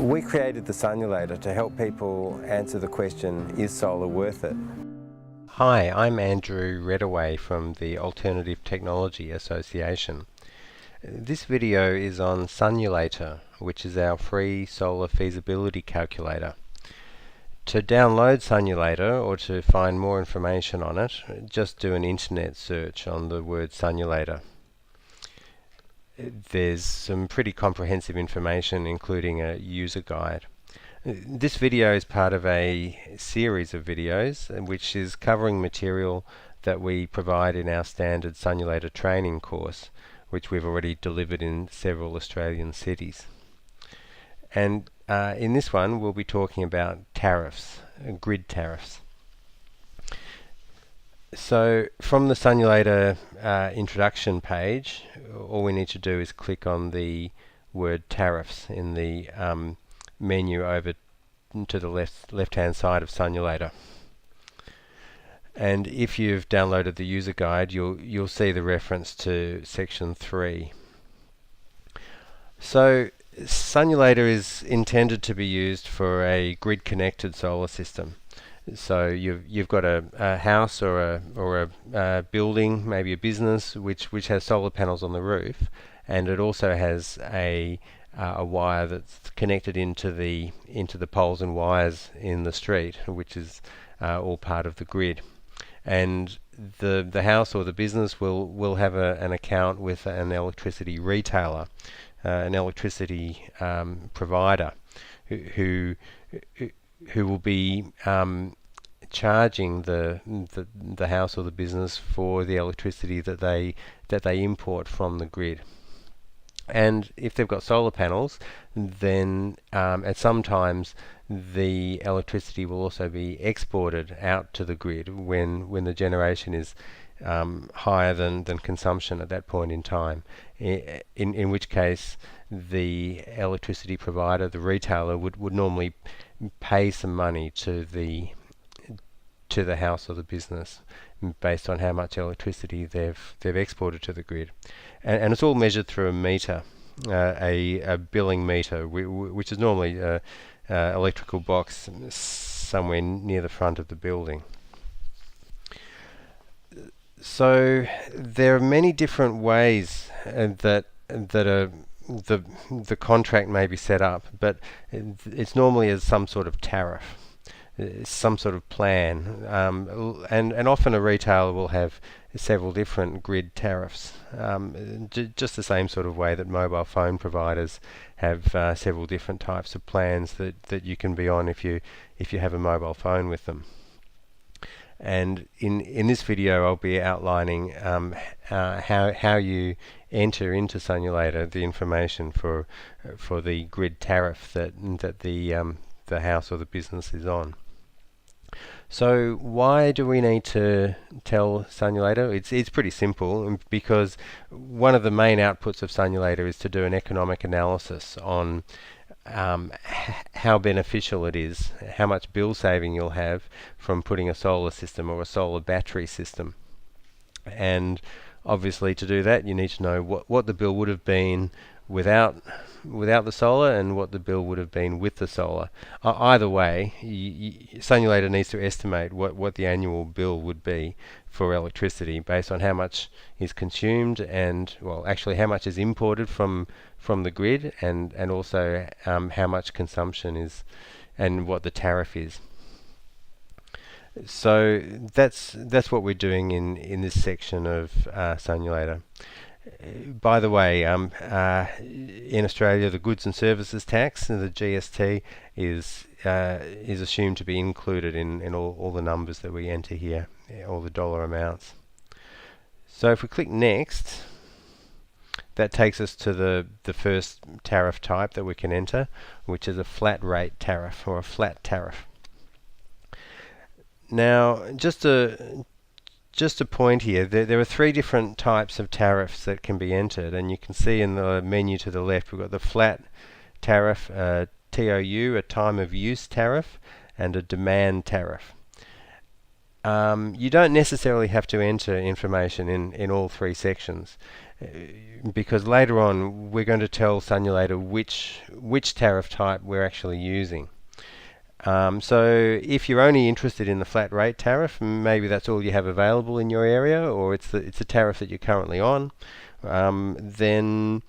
We created the Sunulator to help people answer the question, is solar worth it? Hi, I'm Andrew Redaway from the Alternative Technology Association. This video is on Sunulator, which is our free solar feasibility calculator. To download Sunulator or to find more information on it, just do an internet search on the word Sunulator. There's some pretty comprehensive information, including a user guide. This video is part of a series of videos which is covering material that we provide in our standard Sunulator training course, which we've already delivered in several Australian cities. And in this one we'll be talking about tariffs, grid tariffs. So from the Sunulator introduction page, all we need to do is click on the word tariffs in the menu over to the left-hand side of Sunulator. And if you've downloaded the user guide, you'll see the reference to section 3. So Sunulator is intended to be used for a grid-connected solar system. So you've got a house or a building, maybe a business, which has solar panels on the roof, and it also has a wire that's connected into the poles and wires in the street, which is all part of the grid. And the house or the business will have an account with an electricity retailer, an electricity provider, who will be charging the house or the business for the electricity that they import from the grid. And if they've got solar panels, then at sometimes the electricity will also be exported out to the grid when the generation is higher than consumption at that point in time. In which case the electricity provider, the retailer, would normally pay some money to the house or the business based on how much electricity they've exported to the grid, and it's all measured through a meter, a billing meter, which is normally an electrical box somewhere near the front of the building. So there are many different ways that the contract may be set up, but it's normally as some sort of tariff, some sort of plan, and often a retailer will have several different grid tariffs, just the same sort of way that mobile phone providers have several different types of plans that you can be on if you have a mobile phone with them. And in this video I'll be outlining how you enter into Sunulator the information for the grid tariff that the house or the business is on. So why do we need to tell Sunulator? It's pretty simple, because one of the main outputs of Sunulator is to do an economic analysis on how beneficial it is, how much bill saving you'll have from putting a solar system or a solar battery system. And obviously to do that you need to know what the bill would have been without the solar and what the bill would have been with the solar. Either way, Sunulator needs to estimate what the annual bill would be for electricity based on how much is consumed and, well, actually how much is imported from the grid, and also how much consumption is and what the tariff is. So that's what we're doing in this section of Sunulator. By the way, in Australia the goods and services tax, the GST, is assumed to be included in all the numbers that we enter here, all the dollar amounts. So if we click next, that takes us to the first tariff type that we can enter, which is a flat rate tariff or a flat tariff. Now, just a point here, there are 3 different types of tariffs that can be entered, and you can see in the menu to the left we've got the flat tariff, TOU, a time of use tariff, and a demand tariff. you don't necessarily have to enter information in all three sections, because later on we're going to tell Sunulator which tariff type we're actually using. So if you're only interested in the flat rate tariff, maybe that's all you have available in your area, or it's the tariff that you're currently on, then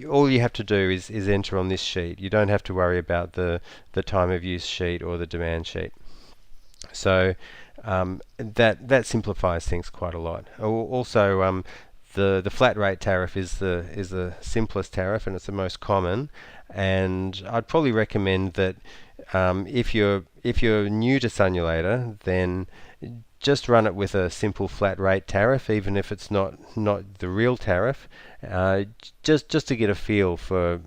all you have to do is enter on this sheet. You don't have to worry about the time of use sheet or the demand sheet. So that simplifies things quite a lot. Also, the flat rate tariff is the simplest tariff, and it's the most common. And I'd probably recommend that if you're new to Sunulator, then just run it with a simple flat rate tariff, even if it's not the real tariff, just to get a feel for,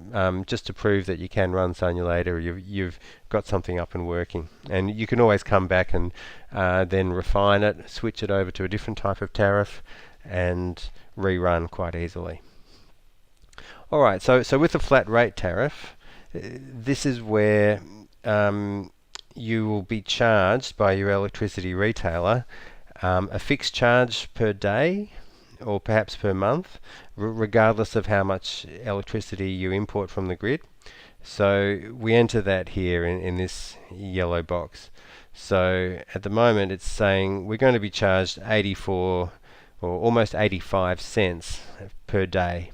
just to prove that you can run Sunulator. You've got something up and working, and you can always come back and then refine it, switch it over to a different type of tariff, and rerun quite easily. Alright, so with the flat rate tariff, this is where you will be charged by your electricity retailer a fixed charge per day or perhaps per month, regardless of how much electricity you import from the grid. So we enter that here in this yellow box. So at the moment it's saying we're going to be charged 84 or almost 85 cents per day.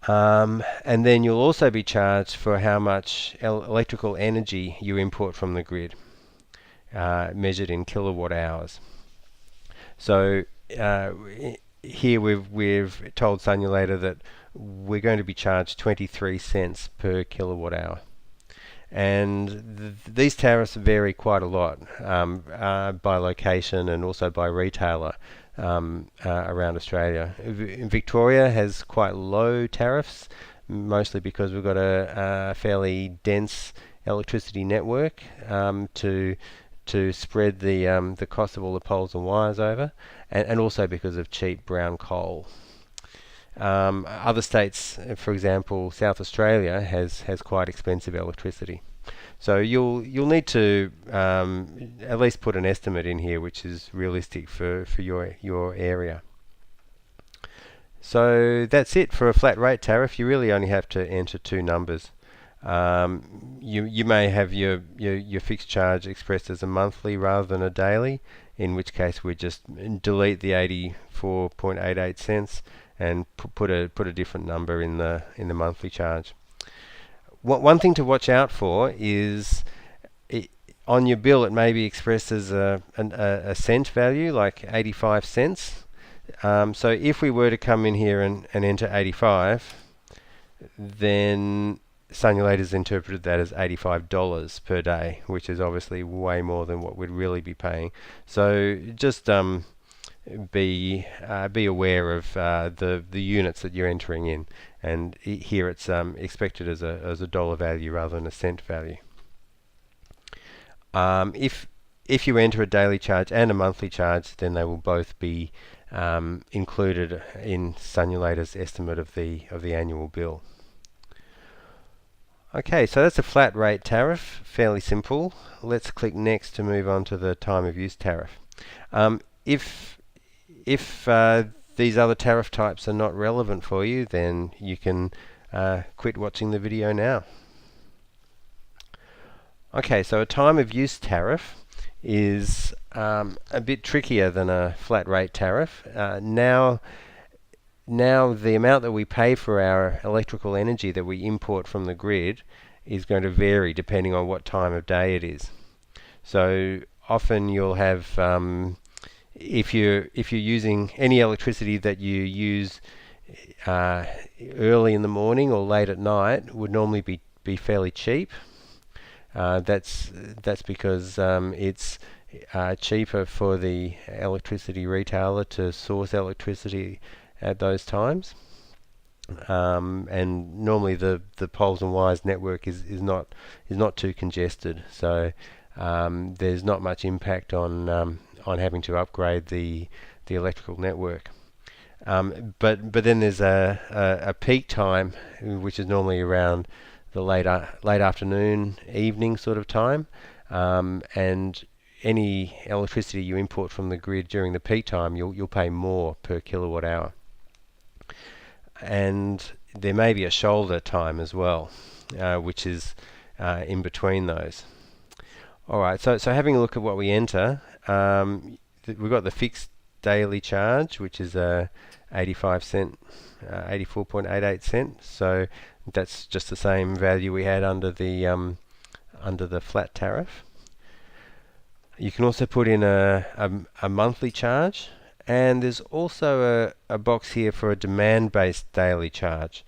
And then you'll also be charged for how much electrical energy you import from the grid, measured in kilowatt hours. So here we've told Sunulator that we're going to be charged 23 cents per kilowatt hour. And these tariffs vary quite a lot by location and also by retailer. Around Australia. Victoria has quite low tariffs, mostly because we've got a fairly dense electricity network to spread the cost of all the poles and wires over, and also because of cheap brown coal. Other states, for example, South Australia has quite expensive electricity. So you'll need to at least put an estimate in here which is realistic for your area. So that's it for a flat rate tariff. You really only have to enter two numbers. You may have your fixed charge expressed as a monthly rather than a daily, in which case we just delete the 84.88 cents and put a different number in the monthly charge. One thing to watch out for is on your bill it may be expressed as a cent value, like 85 cents. So if we were to come in here and enter 85, then Sunulator's interpreted that as $85 per day, which is obviously way more than what we'd really be paying. So just be aware of the units that you're entering in, and here it's expected as a dollar value rather than a cent value. If you enter a daily charge and a monthly charge, then they will both be included in Sunulator's estimate of the annual bill. Okay, so that's a flat rate tariff, fairly simple. Let's click next to move on to the time of use tariff. If these other tariff types are not relevant for you, then you can quit watching the video now. Okay, so a time of use tariff is a bit trickier than a flat rate tariff. Now the amount that we pay for our electrical energy that we import from the grid is going to vary depending on what time of day it is. So often you'll have if you're using any electricity that you use early in the morning or late at night would normally be fairly cheap. That's because it's cheaper for the electricity retailer to source electricity at those times, and normally the poles and wires network is not too congested, so there's not much impact on having to upgrade the electrical network. But then there's a peak time, which is normally around the late afternoon, evening sort of time, and any electricity you import from the grid during the peak time, you'll pay more per kilowatt hour. And there may be a shoulder time as well, which is in between those. Alright, so having a look at what we enter, we've got the fixed daily charge, which is 85 cent, 84.88 cents. So that's just the same value we had under the flat tariff. You can also put in a monthly charge, and there's also a box here for a demand-based daily charge.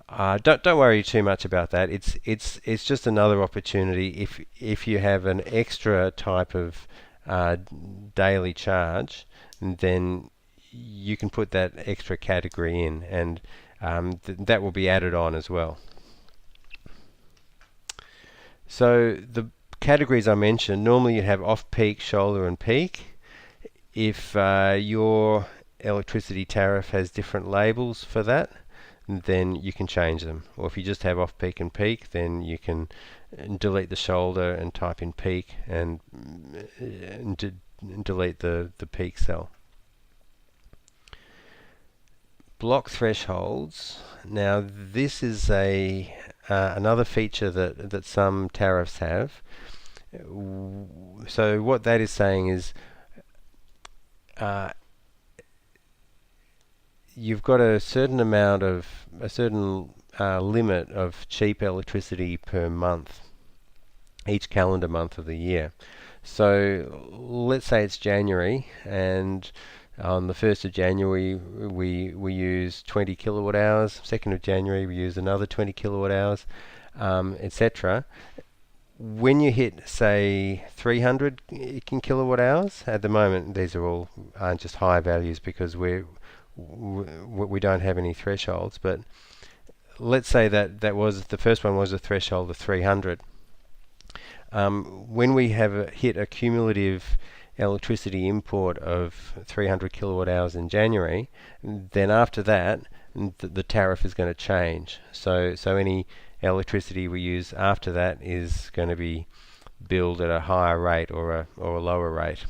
Don't worry too much about that. It's just another opportunity if you have an extra type of daily charge, then you can put that extra category in, and that will be added on as well. So the categories I mentioned, normally you have off-peak, shoulder and peak. If your electricity tariff has different labels for that, then you can change them. Or if you just have off-peak and peak, then you can delete the shoulder and type in peak, and delete the peak cell. Block thresholds. Now this is another feature that some tariffs have. So what that is saying is you've got a certain limit of cheap electricity per month, each calendar month of the year. So let's say it's January, and on the 1st of January we use 20 kilowatt hours, 2nd of January we use another 20 kilowatt hours, etc. When you hit, say, 300 kilowatt hours, at the moment these aren't just high values because we don't have any thresholds, but let's say that was the first one was a threshold of 300. When we have hit a cumulative electricity import of 300 kilowatt hours in January, then after that the tariff is going to change. So any electricity we use after that is going to be billed at a higher rate or a lower rate.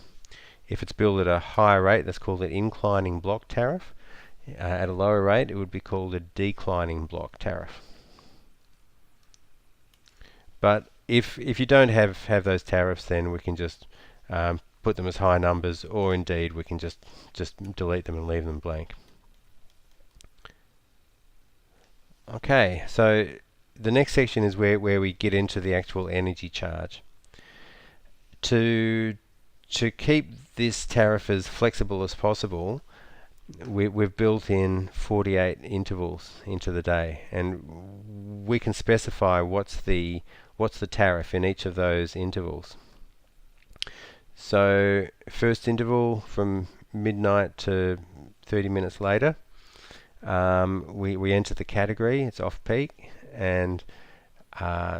If it's billed at a higher rate, that's called an inclining block tariff. At a lower rate, it would be called a declining block tariff. But if you don't have those tariffs, then we can just put them as high numbers, or indeed we can just delete them and leave them blank. Okay, so the next section is where we get into the actual energy charge. To keep this tariff as flexible as possible, we've built in 48 intervals into the day, and we can specify what's the tariff in each of those intervals. So first interval from midnight to 30 minutes later, we enter the category, it's off peak, and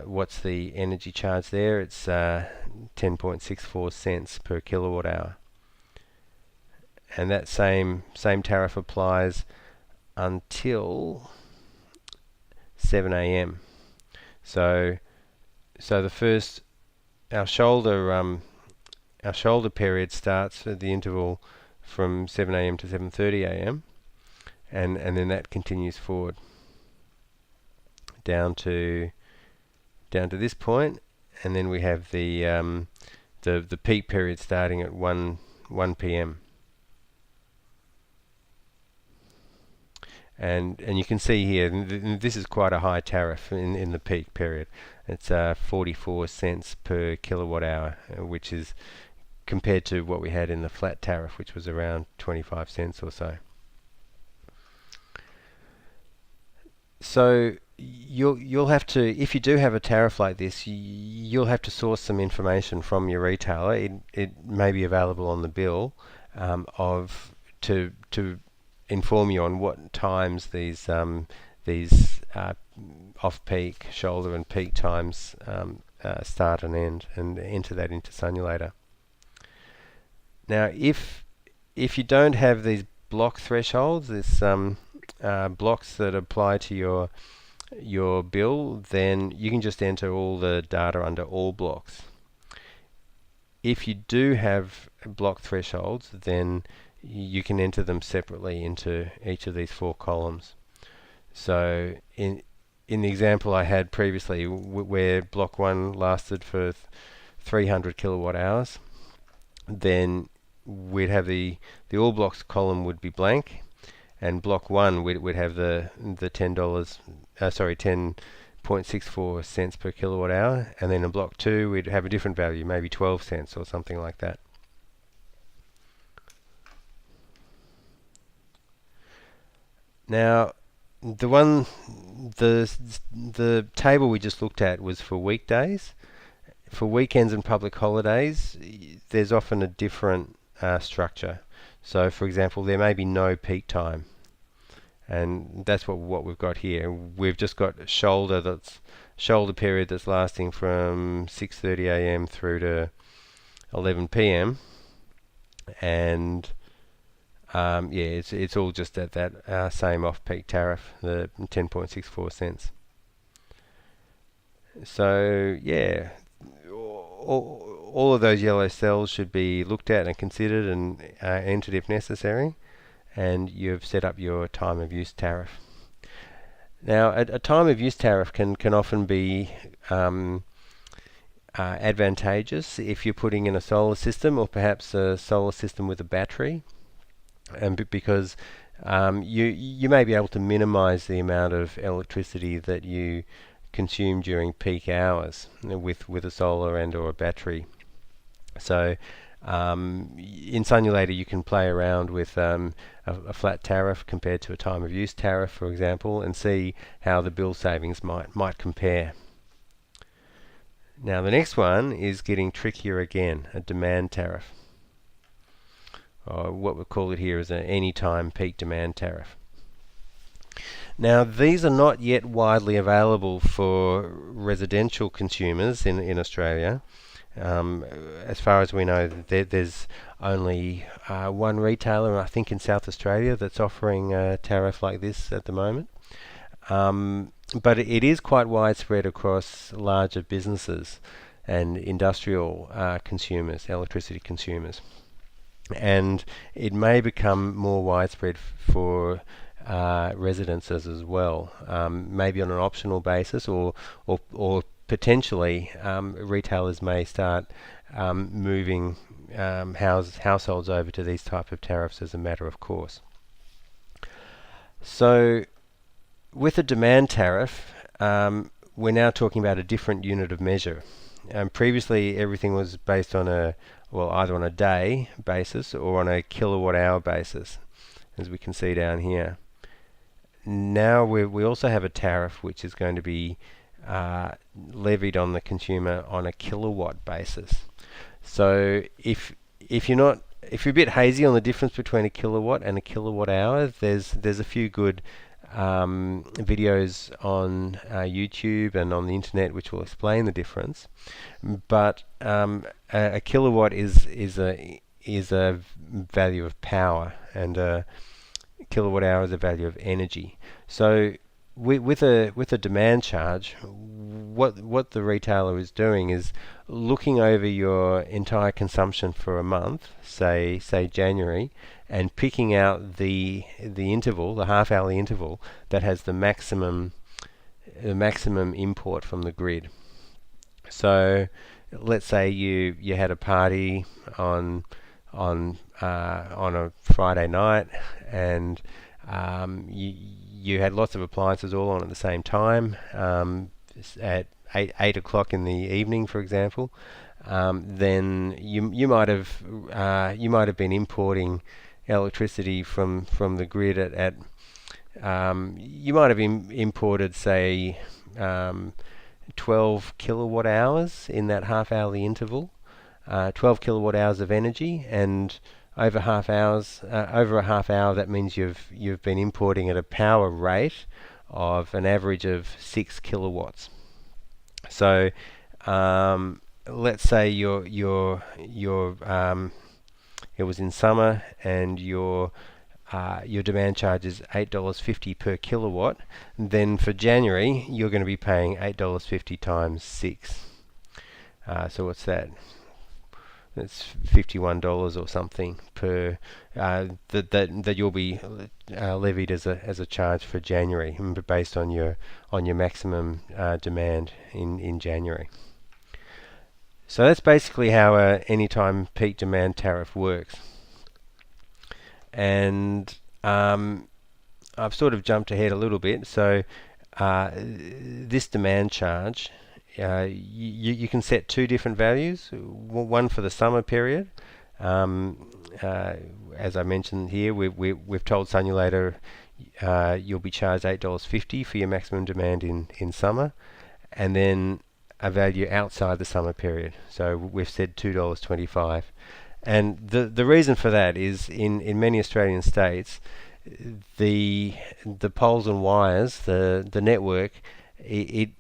what's the energy charge there? It's 10.64 cents per kilowatt hour. And that same tariff applies until 7 a.m. So our shoulder period starts at the interval from 7 a.m. to 7:30 a.m. and then that continues forward down to this point, and then we have the peak period starting at 1 p.m. And you can see here, this is quite a high tariff in the peak period. It's 44 cents per kilowatt hour, which is compared to what we had in the flat tariff, which was around 25 cents or so. So you'll have to, if you do have a tariff like this, you'll have to source some information from your retailer. It may be available on the bill to inform you on what times these off-peak, shoulder and peak times start and end, and enter that into Sunulator. Now if you don't have these block thresholds, this blocks that apply to your bill, then you can just enter all the data under all blocks. if you do have block thresholds, then you can enter them separately into each of these 4 columns. So in the example I had previously, where block 1 lasted for 300 kilowatt hours, then we'd have the all blocks column would be blank, and block 1 we'd have the $10.64 cents per kilowatt hour, and then in block 2 we'd have a different value, maybe 12 cents or something like that. Now the table we just looked at was for weekdays. For weekends and public holidays, there's often a different structure. So for example, there may be no peak time, and that's what we've got here. We've just got a shoulder period that's lasting from 6:30 a.m. through to 11 p.m. and it's all just at that same off-peak tariff, the 10.64 cents. So yeah, all of those yellow cells should be looked at and considered and entered if necessary, and you've set up your time of use tariff. Now a time of use tariff can often be advantageous if you're putting in a solar system, or perhaps a solar system with a battery, and because you may be able to minimize the amount of electricity that you consume during peak hours with a solar and or a battery. So in Sunulator you can play around with a flat tariff compared to a time of use tariff, for example, and see how the bill savings might compare. Now the next one is getting trickier again, a demand tariff. Or what we call it here is an anytime peak demand tariff. Now these are not yet widely available for residential consumers in Australia. As far as we know, there's only one retailer, I think in South Australia, that's offering a tariff like this at the moment. But it is quite widespread across larger businesses and industrial consumers, electricity consumers. And it may become more widespread for residences as well, maybe on an optional basis, or potentially retailers may start moving households over to these type of tariffs as a matter of course. So with a demand tariff, we're now talking about a different unit of measure. Previously everything was based on either on a day basis or on a kilowatt hour basis, as we can see down here. Now we also have a tariff which is going to be levied on the consumer on a kilowatt basis. So if you're a bit hazy on the difference between a kilowatt and a kilowatt hour, there's a few good videos on YouTube and on the internet which will explain the difference. But a kilowatt is a value of power, and a kilowatt hour is a value of energy. So with a demand charge, what the retailer is doing is looking over your entire consumption for a month, say January, and picking out the interval, the half-hourly interval that has the maximum import from the grid. So let's say you had a party on a Friday night, and you had lots of appliances all on at the same time at 8 o'clock in the evening, for example. Then you might have been importing electricity from the grid at you might have imported, say, 12 kilowatt hours in that half-hourly interval, 12 kilowatt hours of energy, and over a half hour, that means you've been importing at a power rate of an average of 6 kilowatts. So let's say it was in summer, and your demand charge is $8.50 per kilowatt. Then for January, you're going to be paying $8.50 times 6. So what's that? It's $51 or something per that you'll be levied as a charge for January, based on your maximum demand in January. So that's basically how a anytime peak demand tariff works. And I've sort of jumped ahead a little bit. So this demand charge, you can set two different values. One for the summer period. As I mentioned here, we've told Sunulator you'll be charged $8.50 for your maximum demand in summer, and then a value outside the summer period. So we've said $2.25. And the reason for that is in many Australian states, the poles and wires, the network, it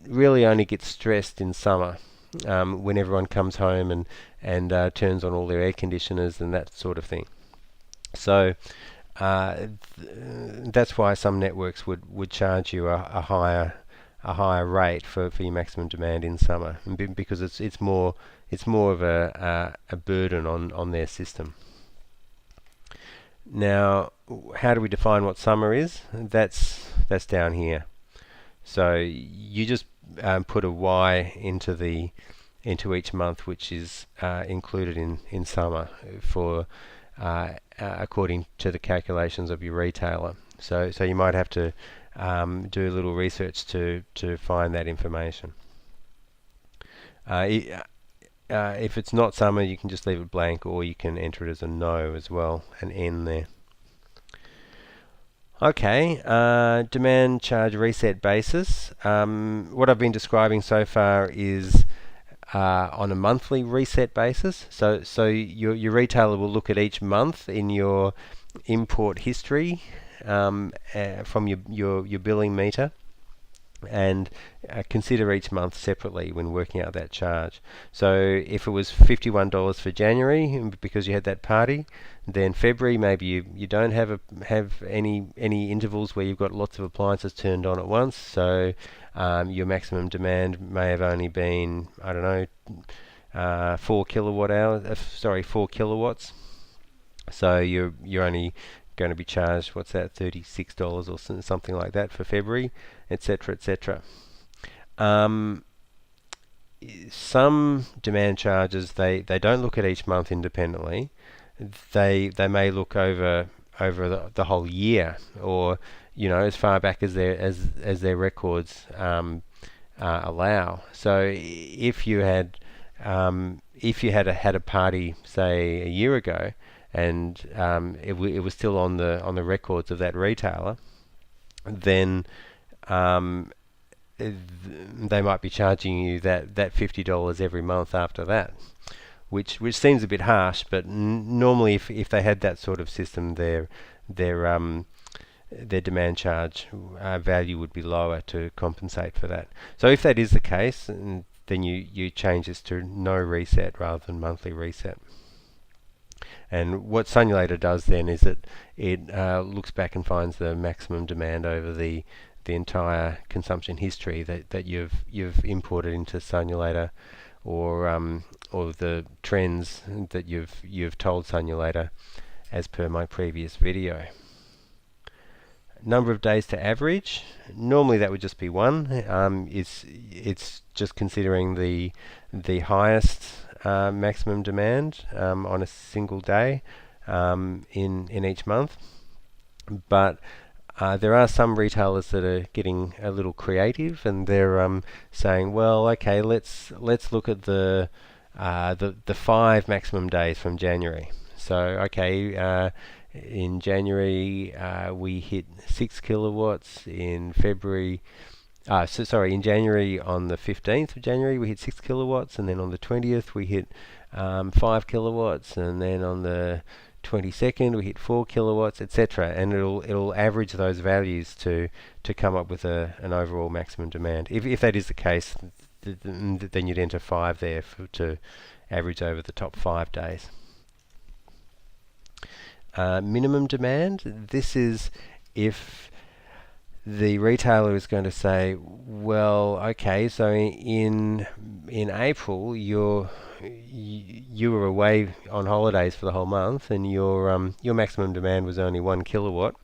really only gets stressed in summer, when everyone comes home and turns on all their air conditioners and that sort of thing. So that's why some networks would charge you a higher rate for your maximum demand in summer, because it's more of a burden on their system. Now, how do we define what summer is? That's down here. So you just put a Y into each month, which is included in summer for according to the calculations of your retailer. So you might have to do a little research to find that information. If it's not summer, you can just leave it blank, or you can enter it as a no as well, an N there. Okay, demand charge reset basis. What I've been describing so far is on a monthly reset basis. So your retailer will look at each month in your import history from your billing meter, and consider each month separately when working out that charge. So if it was $51 for January because you had that party, then February maybe you don't have any intervals where you've got lots of appliances turned on at once. So your maximum demand may have only been, I don't know, 4 kilowatts. So you're only going to be charged, what's that, $36 or something like that for February, etc., etc. Some demand charges, they don't look at each month independently. They may look over the whole year, or as far back as their records allow. So if you had had a party, say, a year ago, and it was still on the records of that retailer, then they might be charging you that $50 every month after that, which seems a bit harsh. But normally, if they had that sort of system, their demand charge value would be lower to compensate for that. So if that is the case, then you change this to no reset rather than monthly reset. And what Sunulator does then is it looks back and finds the maximum demand over the entire consumption history that you've imported into Sunulator, or the trends that you've told Sunulator, as per my previous video. Number of days to average. Normally that would just be one. It's just considering the highest maximum demand on a single day in each month. But there are some retailers that are getting a little creative, and they're saying, well, okay, let's look at the 5 maximum days from January. So okay, in January we hit 6 kilowatts. In February, in January, on the 15th of January we hit 6 kilowatts, and then on the 20th we hit 5 kilowatts, and then on the 22nd we hit 4 kilowatts, etc. And it'll average those values to come up with an overall maximum demand. If that is the case, then you'd enter 5 there to average over the top 5 days. Minimum demand. This is if the retailer is going to say, well, okay, so in April you were away on holidays for the whole month, and your maximum demand was only 1 kilowatt,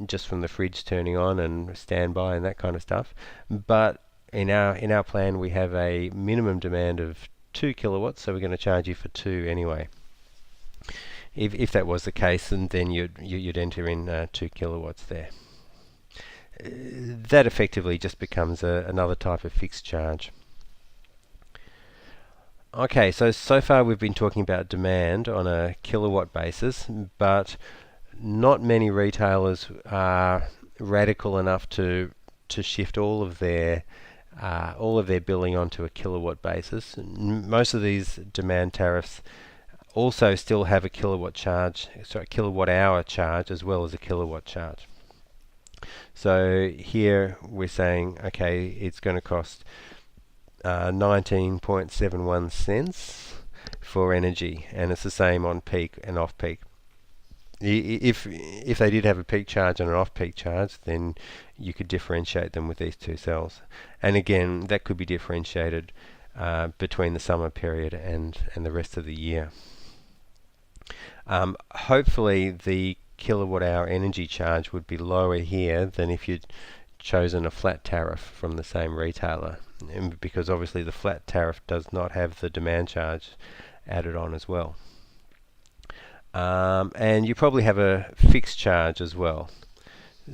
just from the fridge turning on and standby and that kind of stuff. But in our plan, we have a minimum demand of 2 kilowatts, so we're going to charge you for 2 anyway. If that was the case, and then you'd enter in 2 kilowatts there. That effectively just becomes another type of fixed charge. Okay, so far we've been talking about demand on a kilowatt basis, but not many retailers are radical enough to shift all of their billing onto a kilowatt basis. Most of these demand tariffs also still have a kilowatt hour charge as well as a kilowatt charge. So here we're saying, okay, it's going to cost 19.71 cents for energy, and it's the same on peak and off peak. If they did have a peak charge and an off-peak charge, then you could differentiate them with these two cells. And again, that could be differentiated between the summer period and the rest of the year. Hopefully the kilowatt hour energy charge would be lower here than if you'd chosen a flat tariff from the same retailer, because obviously the flat tariff does not have the demand charge added on as well. And you probably have a fixed charge as well.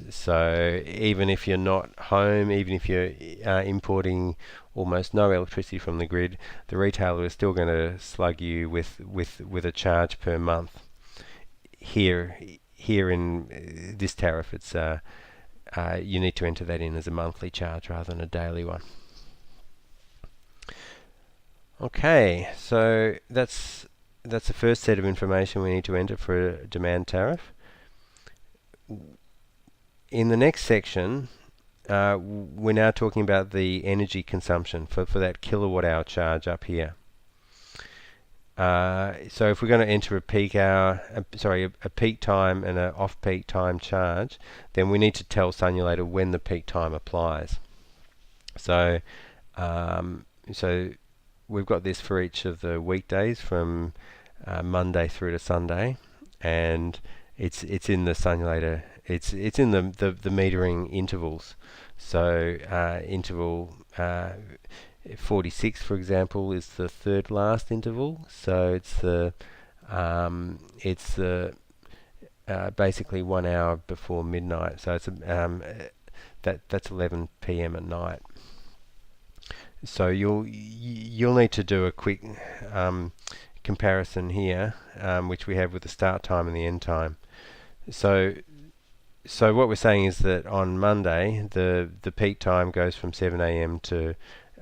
So even if you're not home, even if you're importing almost no electricity from the grid, the retailer is still going to slug you with a charge per month. Here in this tariff, it's you need to enter that in as a monthly charge rather than a daily one. Okay, so that's the first set of information we need to enter for a demand tariff. In the next section, we're now talking about the energy consumption for that kilowatt hour charge up here. So if we're going to enter a peak hour, a peak time and an off-peak time charge, then we need to tell Sunulator when the peak time applies. So we've got this for each of the weekdays from Monday through to Sunday, and it's in the Sunulator. It's in the metering intervals. So interval 46, for example, is the third last interval. So it's the basically 1 hour before midnight. So it's that's 11 p.m. at night. So you'll need to do a quick comparison here, which we have with the start time and the end time. So what we're saying is that on Monday the peak time goes from 7 a.m. to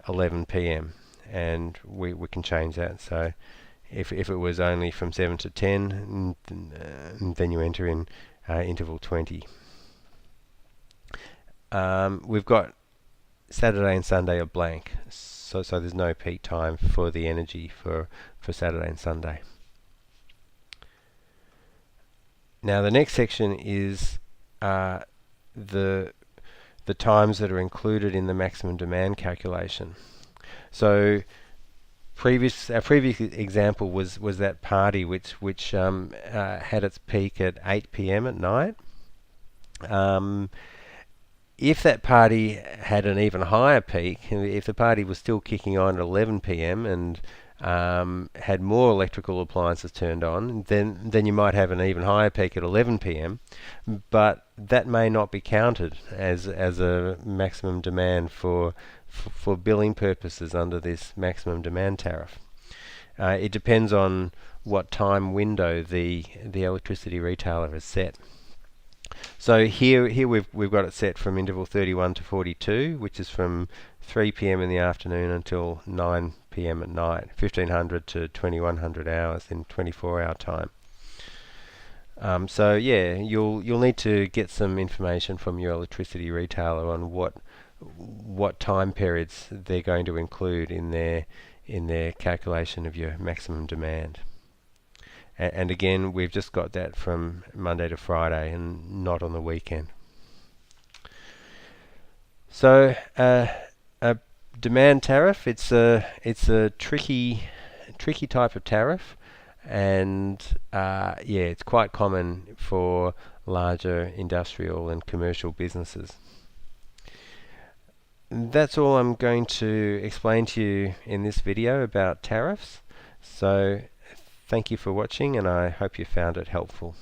11 p.m. and we can change that. So if it was only from 7 to 10, then you enter in interval 20. We've got Saturday and Sunday are blank, so there's no peak time for the energy for Saturday and Sunday. Now the next section is the times that are included in the maximum demand calculation. So our previous example was that party which had its peak at 8 p.m. at night. If that party had an even higher peak, if the party was still kicking on at 11 p.m. and had more electrical appliances turned on, then you might have an even higher peak at 11 p.m. But that may not be counted as a maximum demand for billing purposes under this maximum demand tariff. It depends on what time window the electricity retailer has set. So here we've got it set from interval 31 to 42, which is from 3 p.m. in the afternoon until 9 p.m. at night, 1500 to 2100 hours in 24-hour time. So yeah, you'll need to get some information from your electricity retailer on what time periods they're going to include in their calculation of your maximum demand. And again, we've just got that from Monday to Friday and not on the weekend. So a demand tariff, it's a tricky type of tariff, and yeah, it's quite common for larger industrial and commercial businesses. That's all I'm going to explain to you in this video about tariffs. So thank you for watching, and I hope you found it helpful.